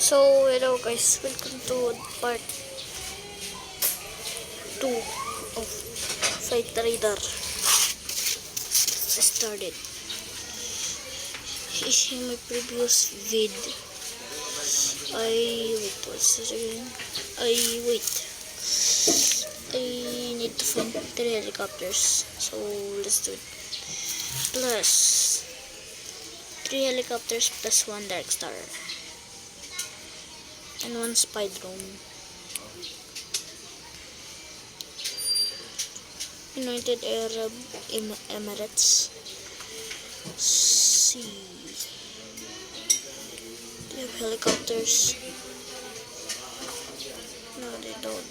So, hello guys, welcome to part 2 of Flight Radar. I started. Is my previous vid. Wait, what's this again? Wait. I need to find 3 helicopters. So, let's do it. Plus 3 helicopters plus 1 Dark Star. And 1 spy drone. United Arab Emirates. See. They have helicopters. No, they don't.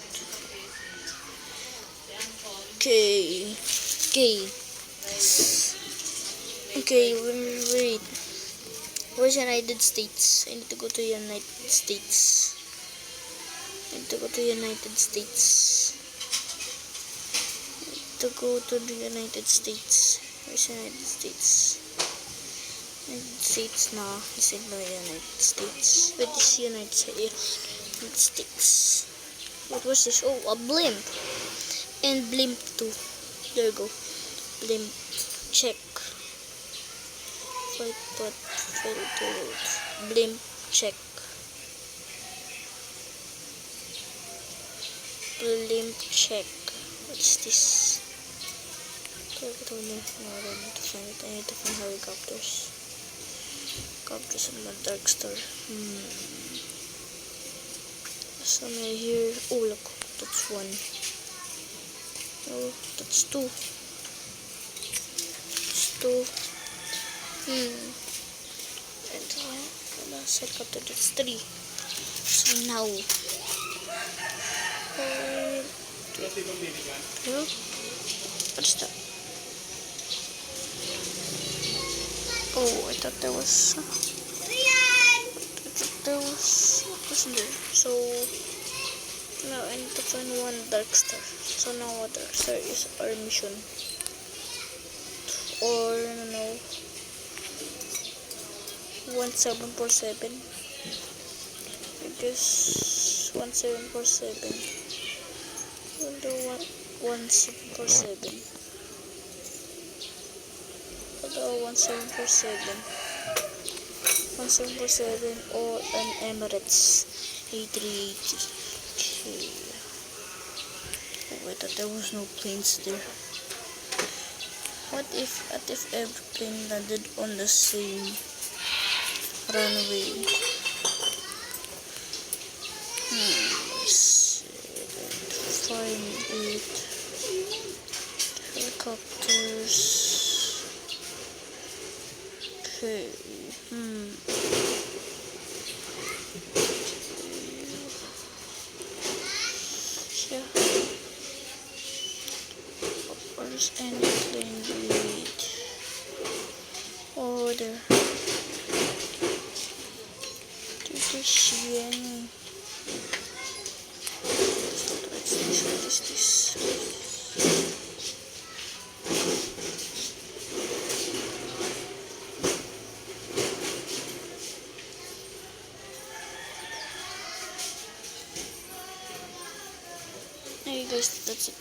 Okay. Wait. Where's United States? I need to go to United States. To go to the United States. Where's United States? United States na. This is the United States. Wait, this is United States. What was this? Oh, a blimp. And blimp 2. There you go. Blimp. Check. Blimp. Check. Blimp check. What's this? I need to find it. I need to find helicopters. Helicopters on my Dark Star. Somewhere here. Oh, look. That's 1. Oh, that's 2. That's 2. And the last helicopter, that's 3. So now. What's that? Oh, I thought there was. What was there? So now I need to find 1 Dark Star. So now what Dark Star is our mission? Or no, 1747. I guess 1747. We'll do 1747. We'll do 1747. 1747 or an Emirates A380. Okay. Oh, I thought there was no planes there. What if every plane landed on the same runway? Find it. Helicopters. Okay. Yeah. Where's any plane lead? Oh, there. Did you see any? What is this? Hey guys, that's it.